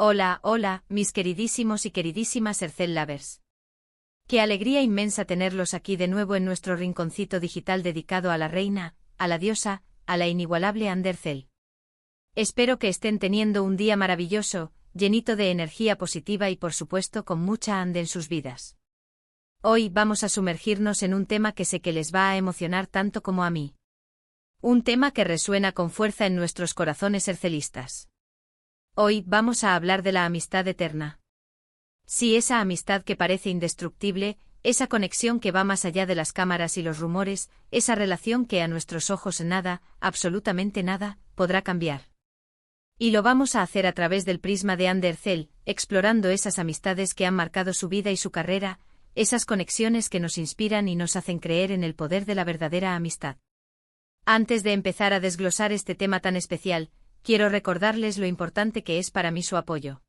Hola, hola, mis queridísimos y queridísimas Ercel Lovers. Qué alegría inmensa tenerlos aquí de nuevo en nuestro rinconcito digital dedicado a la reina, a la diosa, a la inigualable Ande Ercel. Espero que estén teniendo un día maravilloso, llenito de energía positiva y por supuesto con mucha Ande en sus vidas. Hoy vamos a sumergirnos en un tema que sé que les va a emocionar tanto como a mí. Un tema que resuena con fuerza en nuestros corazones ercelistas. Hoy vamos a hablar de la amistad eterna. Sí, esa amistad que parece indestructible, esa conexión que va más allá de las cámaras y los rumores, esa relación que a nuestros ojos nada, absolutamente nada, podrá cambiar. Y lo vamos a hacer a través del prisma de Ande Ercel, explorando esas amistades que han marcado su vida y su carrera, esas conexiones que nos inspiran y nos hacen creer en el poder de la verdadera amistad. Antes de empezar a desglosar este tema tan especial, quiero recordarles lo importante que es para mí su apoyo.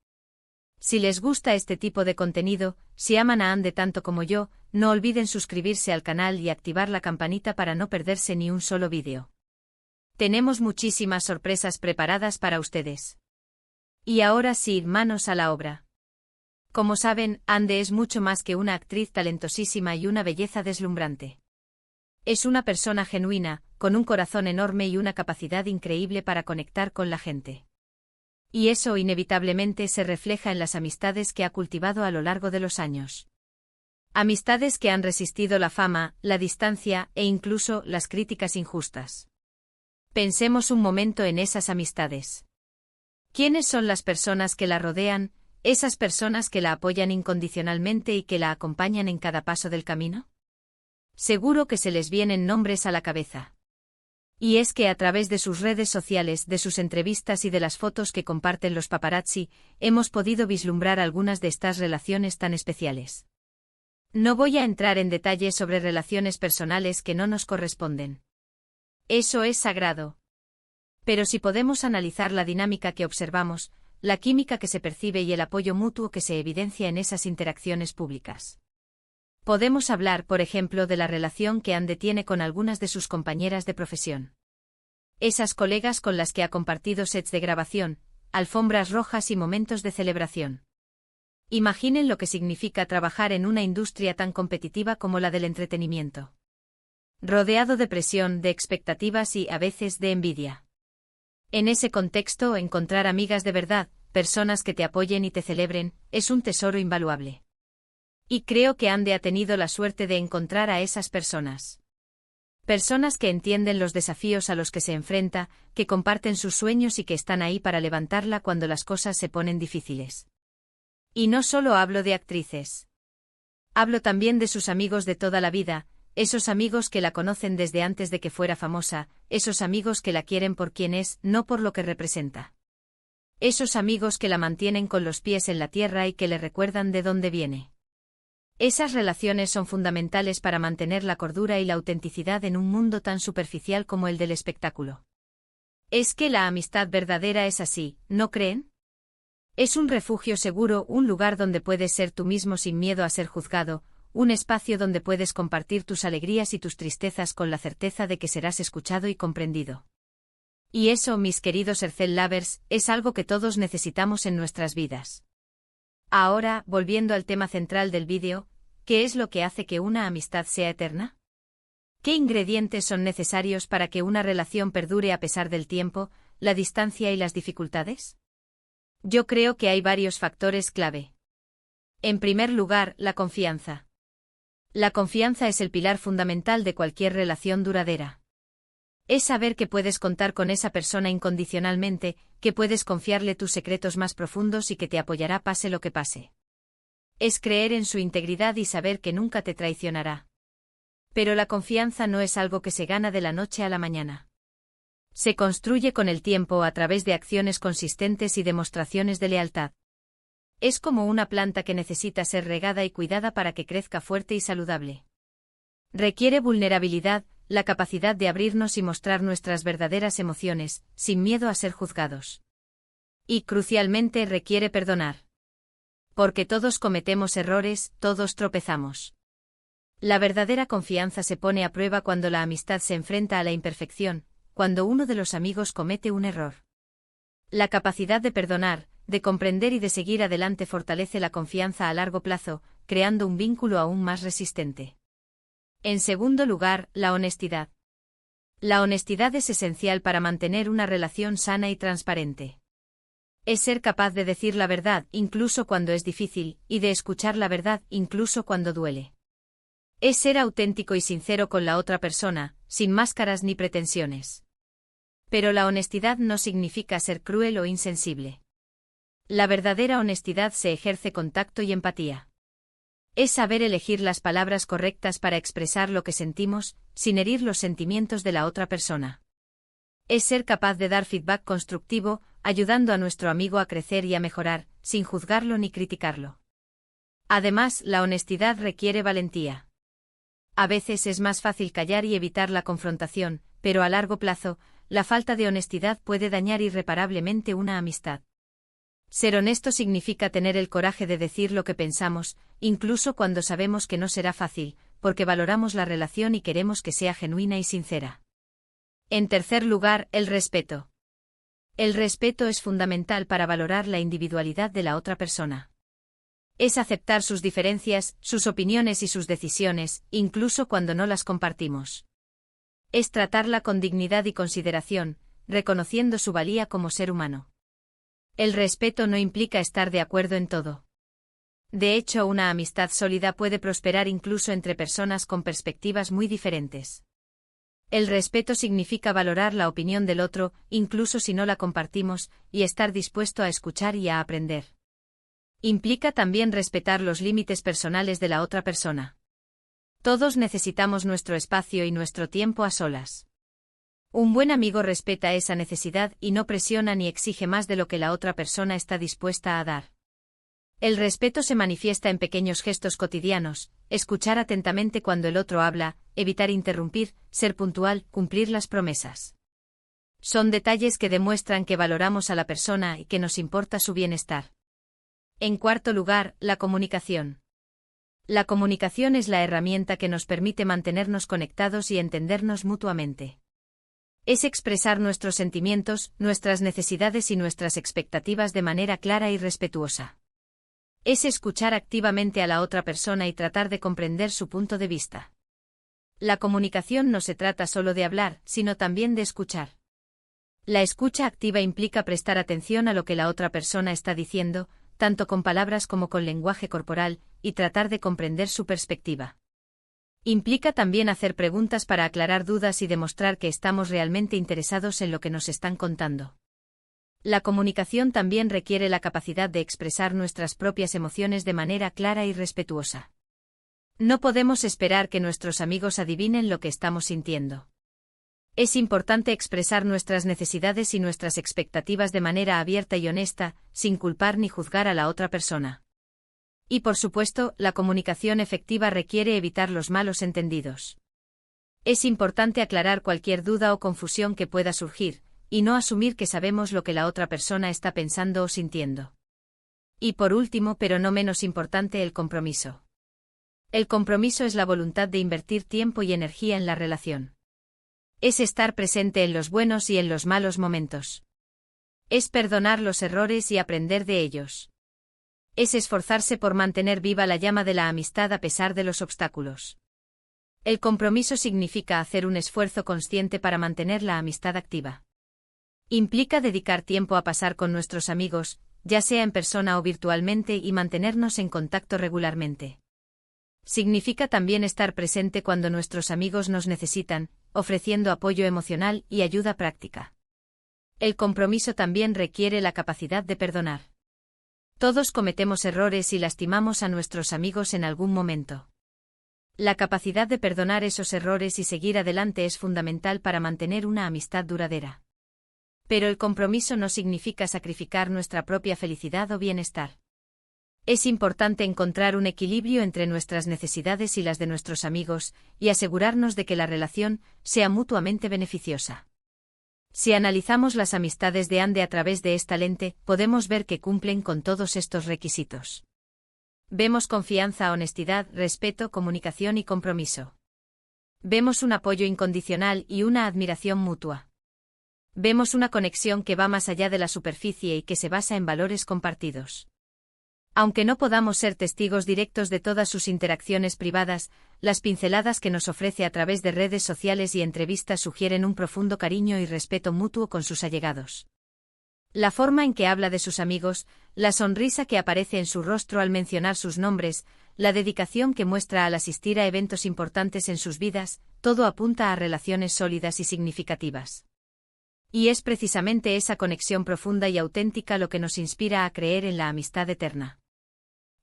Si les gusta este tipo de contenido, si aman a Ande tanto como yo, no olviden suscribirse al canal y activar la campanita para no perderse ni un solo vídeo. Tenemos muchísimas sorpresas preparadas para ustedes. Y ahora sí, manos a la obra. Como saben, Ande es mucho más que una actriz talentosísima y una belleza deslumbrante. Es una persona genuina, con un corazón enorme y una capacidad increíble para conectar con la gente. Y eso inevitablemente se refleja en las amistades que ha cultivado a lo largo de los años. Amistades que han resistido la fama, la distancia e incluso las críticas injustas. Pensemos un momento en esas amistades. ¿Quiénes son las personas que la rodean, esas personas que la apoyan incondicionalmente y que la acompañan en cada paso del camino? Seguro que se les vienen nombres a la cabeza. Y es que a través de sus redes sociales, de sus entrevistas y de las fotos que comparten los paparazzi, hemos podido vislumbrar algunas de estas relaciones tan especiales. No voy a entrar en detalles sobre relaciones personales que no nos corresponden. Eso es sagrado. Pero si podemos analizar la dinámica que observamos, la química que se percibe y el apoyo mutuo que se evidencia en esas interacciones públicas. Podemos hablar, por ejemplo, de la relación que Ande tiene con algunas de sus compañeras de profesión. Esas colegas con las que ha compartido sets de grabación, alfombras rojas y momentos de celebración. Imaginen lo que significa trabajar en una industria tan competitiva como la del entretenimiento. Rodeado de presión, de expectativas y, a veces, de envidia. En ese contexto, encontrar amigas de verdad, personas que te apoyen y te celebren, es un tesoro invaluable. Y creo que Ande ha tenido la suerte de encontrar a esas personas. Personas que entienden los desafíos a los que se enfrenta, que comparten sus sueños y que están ahí para levantarla cuando las cosas se ponen difíciles. Y no solo hablo de actrices. Hablo también de sus amigos de toda la vida, esos amigos que la conocen desde antes de que fuera famosa, esos amigos que la quieren por quien es, no por lo que representa. Esos amigos que la mantienen con los pies en la tierra y que le recuerdan de dónde viene. Esas relaciones son fundamentales para mantener la cordura y la autenticidad en un mundo tan superficial como el del espectáculo. Es que la amistad verdadera es así, ¿no creen? Es un refugio seguro, un lugar donde puedes ser tú mismo sin miedo a ser juzgado, un espacio donde puedes compartir tus alegrías y tus tristezas con la certeza de que serás escuchado y comprendido. Y eso, mis queridos Ercel Lovers, es algo que todos necesitamos en nuestras vidas. Ahora, volviendo al tema central del vídeo, ¿qué es lo que hace que una amistad sea eterna? ¿Qué ingredientes son necesarios para que una relación perdure a pesar del tiempo, la distancia y las dificultades? Yo creo que hay varios factores clave. En primer lugar, la confianza. La confianza es el pilar fundamental de cualquier relación duradera. Es saber que puedes contar con esa persona incondicionalmente, que puedes confiarle tus secretos más profundos y que te apoyará pase lo que pase. Es creer en su integridad y saber que nunca te traicionará. Pero la confianza no es algo que se gana de la noche a la mañana. Se construye con el tiempo a través de acciones consistentes y demostraciones de lealtad. Es como una planta que necesita ser regada y cuidada para que crezca fuerte y saludable. Requiere vulnerabilidad, la capacidad de abrirnos y mostrar nuestras verdaderas emociones, sin miedo a ser juzgados. Y, crucialmente, requiere perdonar. Porque todos cometemos errores, todos tropezamos. La verdadera confianza se pone a prueba cuando la amistad se enfrenta a la imperfección, cuando uno de los amigos comete un error. La capacidad de perdonar, de comprender y de seguir adelante fortalece la confianza a largo plazo, creando un vínculo aún más resistente. En segundo lugar, la honestidad. La honestidad es esencial para mantener una relación sana y transparente. Es ser capaz de decir la verdad incluso cuando es difícil, y de escuchar la verdad incluso cuando duele. Es ser auténtico y sincero con la otra persona, sin máscaras ni pretensiones. Pero la honestidad no significa ser cruel o insensible. La verdadera honestidad se ejerce con tacto y empatía. Es saber elegir las palabras correctas para expresar lo que sentimos, sin herir los sentimientos de la otra persona. Es ser capaz de dar feedback constructivo, ayudando a nuestro amigo a crecer y a mejorar, sin juzgarlo ni criticarlo. Además, la honestidad requiere valentía. A veces es más fácil callar y evitar la confrontación, pero a largo plazo, la falta de honestidad puede dañar irreparablemente una amistad. Ser honesto significa tener el coraje de decir lo que pensamos, incluso cuando sabemos que no será fácil, porque valoramos la relación y queremos que sea genuina y sincera. En tercer lugar, el respeto. El respeto es fundamental para valorar la individualidad de la otra persona. Es aceptar sus diferencias, sus opiniones y sus decisiones, incluso cuando no las compartimos. Es tratarla con dignidad y consideración, reconociendo su valía como ser humano. El respeto no implica estar de acuerdo en todo. De hecho, una amistad sólida puede prosperar incluso entre personas con perspectivas muy diferentes. El respeto significa valorar la opinión del otro, incluso si no la compartimos, y estar dispuesto a escuchar y a aprender. Implica también respetar los límites personales de la otra persona. Todos necesitamos nuestro espacio y nuestro tiempo a solas. Un buen amigo respeta esa necesidad y no presiona ni exige más de lo que la otra persona está dispuesta a dar. El respeto se manifiesta en pequeños gestos cotidianos: escuchar atentamente cuando el otro habla, evitar interrumpir, ser puntual, cumplir las promesas. Son detalles que demuestran que valoramos a la persona y que nos importa su bienestar. En cuarto lugar, la comunicación. La comunicación es la herramienta que nos permite mantenernos conectados y entendernos mutuamente. Es expresar nuestros sentimientos, nuestras necesidades y nuestras expectativas de manera clara y respetuosa. Es escuchar activamente a la otra persona y tratar de comprender su punto de vista. La comunicación no se trata solo de hablar, sino también de escuchar. La escucha activa implica prestar atención a lo que la otra persona está diciendo, tanto con palabras como con lenguaje corporal, y tratar de comprender su perspectiva. Implica también hacer preguntas para aclarar dudas y demostrar que estamos realmente interesados en lo que nos están contando. La comunicación también requiere la capacidad de expresar nuestras propias emociones de manera clara y respetuosa. No podemos esperar que nuestros amigos adivinen lo que estamos sintiendo. Es importante expresar nuestras necesidades y nuestras expectativas de manera abierta y honesta, sin culpar ni juzgar a la otra persona. Y por supuesto, la comunicación efectiva requiere evitar los malos entendidos. Es importante aclarar cualquier duda o confusión que pueda surgir, y no asumir que sabemos lo que la otra persona está pensando o sintiendo. Y por último, pero no menos importante, el compromiso. El compromiso es la voluntad de invertir tiempo y energía en la relación. Es estar presente en los buenos y en los malos momentos. Es perdonar los errores y aprender de ellos. Es esforzarse por mantener viva la llama de la amistad a pesar de los obstáculos. El compromiso significa hacer un esfuerzo consciente para mantener la amistad activa. Implica dedicar tiempo a pasar con nuestros amigos, ya sea en persona o virtualmente, y mantenernos en contacto regularmente. Significa también estar presente cuando nuestros amigos nos necesitan, ofreciendo apoyo emocional y ayuda práctica. El compromiso también requiere la capacidad de perdonar. Todos cometemos errores y lastimamos a nuestros amigos en algún momento. La capacidad de perdonar esos errores y seguir adelante es fundamental para mantener una amistad duradera. Pero el compromiso no significa sacrificar nuestra propia felicidad o bienestar. Es importante encontrar un equilibrio entre nuestras necesidades y las de nuestros amigos, y asegurarnos de que la relación sea mutuamente beneficiosa. Si analizamos las amistades de Ande a través de esta lente, podemos ver que cumplen con todos estos requisitos. Vemos confianza, honestidad, respeto, comunicación y compromiso. Vemos un apoyo incondicional y una admiración mutua. Vemos una conexión que va más allá de la superficie y que se basa en valores compartidos. Aunque no podamos ser testigos directos de todas sus interacciones privadas, las pinceladas que nos ofrece a través de redes sociales y entrevistas sugieren un profundo cariño y respeto mutuo con sus allegados. La forma en que habla de sus amigos, la sonrisa que aparece en su rostro al mencionar sus nombres, la dedicación que muestra al asistir a eventos importantes en sus vidas, todo apunta a relaciones sólidas y significativas. Y es precisamente esa conexión profunda y auténtica lo que nos inspira a creer en la amistad eterna.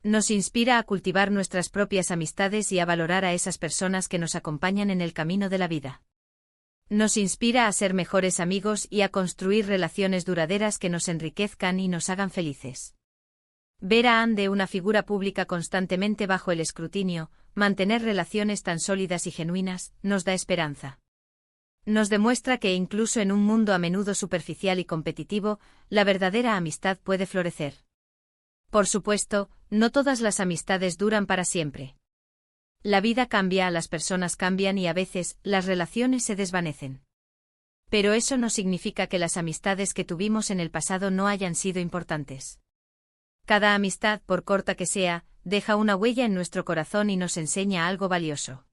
Nos inspira a cultivar nuestras propias amistades y a valorar a esas personas que nos acompañan en el camino de la vida. Nos inspira a ser mejores amigos y a construir relaciones duraderas que nos enriquezcan y nos hagan felices. Ver a Anne, una figura pública constantemente bajo el escrutinio, mantener relaciones tan sólidas y genuinas, nos da esperanza. Nos demuestra que incluso en un mundo a menudo superficial y competitivo, la verdadera amistad puede florecer. Por supuesto, no todas las amistades duran para siempre. La vida cambia, las personas cambian y a veces, las relaciones se desvanecen. Pero eso no significa que las amistades que tuvimos en el pasado no hayan sido importantes. Cada amistad, por corta que sea, deja una huella en nuestro corazón y nos enseña algo valioso.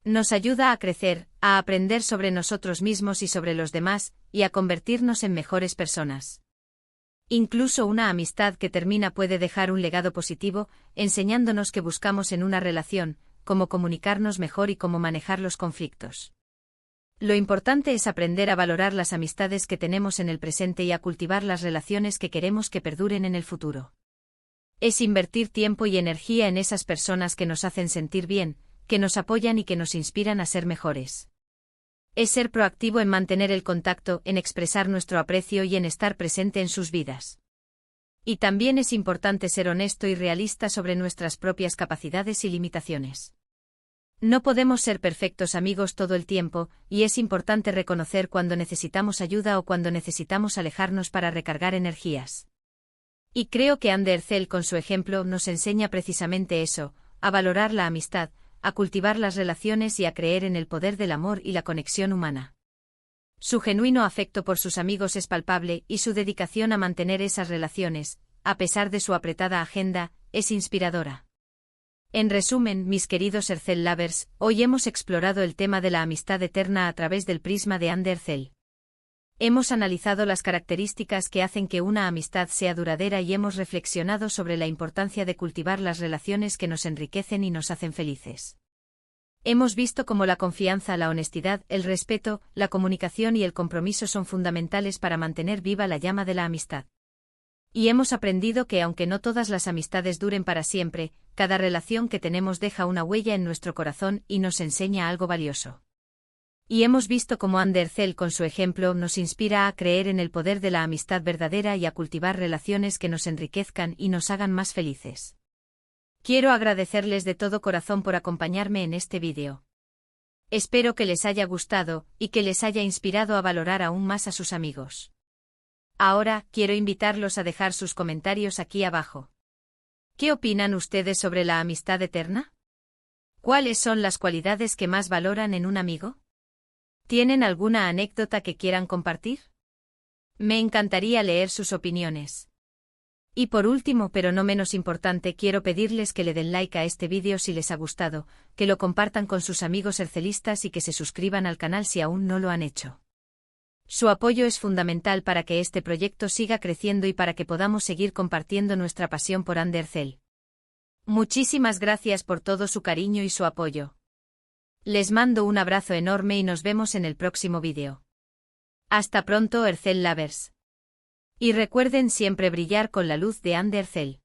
Nos ayuda a crecer, a aprender sobre nosotros mismos y sobre los demás, y a convertirnos en mejores personas. Incluso una amistad que termina puede dejar un legado positivo, enseñándonos que buscamos en una relación, cómo comunicarnos mejor y cómo manejar los conflictos. Lo importante es aprender a valorar las amistades que tenemos en el presente y a cultivar las relaciones que queremos que perduren en el futuro. Es invertir tiempo y energía en esas personas que nos hacen sentir bien, que nos apoyan y que nos inspiran a ser mejores. Es ser proactivo en mantener el contacto, en expresar nuestro aprecio y en estar presente en sus vidas. Y también es importante ser honesto y realista sobre nuestras propias capacidades y limitaciones. No podemos ser perfectos amigos todo el tiempo, y es importante reconocer cuando necesitamos ayuda o cuando necesitamos alejarnos para recargar energías. Y creo que Anne Derzel con su ejemplo nos enseña precisamente eso, a valorar la amistad, a cultivar las relaciones y a creer en el poder del amor y la conexión humana. Su genuino afecto por sus amigos es palpable y su dedicación a mantener esas relaciones, a pesar de su apretada agenda, es inspiradora. En resumen, mis queridos Derzel Lovers, hoy hemos explorado el tema de la amistad eterna a través del prisma de Anne Derzel. Hemos analizado las características que hacen que una amistad sea duradera y hemos reflexionado sobre la importancia de cultivar las relaciones que nos enriquecen y nos hacen felices. Hemos visto cómo la confianza, la honestidad, el respeto, la comunicación y el compromiso son fundamentales para mantener viva la llama de la amistad. Y hemos aprendido que aunque no todas las amistades duren para siempre, cada relación que tenemos deja una huella en nuestro corazón y nos enseña algo valioso. Y hemos visto cómo Anne Derzel con su ejemplo nos inspira a creer en el poder de la amistad verdadera y a cultivar relaciones que nos enriquezcan y nos hagan más felices. Quiero agradecerles de todo corazón por acompañarme en este vídeo. Espero que les haya gustado y que les haya inspirado a valorar aún más a sus amigos. Ahora, quiero invitarlos a dejar sus comentarios aquí abajo. ¿Qué opinan ustedes sobre la amistad eterna? ¿Cuáles son las cualidades que más valoran en un amigo? ¿Tienen alguna anécdota que quieran compartir? Me encantaría leer sus opiniones. Y por último, pero no menos importante, quiero pedirles que le den like a este vídeo si les ha gustado, que lo compartan con sus amigos dercelistas y que se suscriban al canal si aún no lo han hecho. Su apoyo es fundamental para que este proyecto siga creciendo y para que podamos seguir compartiendo nuestra pasión por Anne Derzel. Muchísimas gracias por todo su cariño y su apoyo. Les mando un abrazo enorme y nos vemos en el próximo vídeo. Hasta pronto, Derzel Lovers. Y recuerden siempre brillar con la luz de Anne Derzel.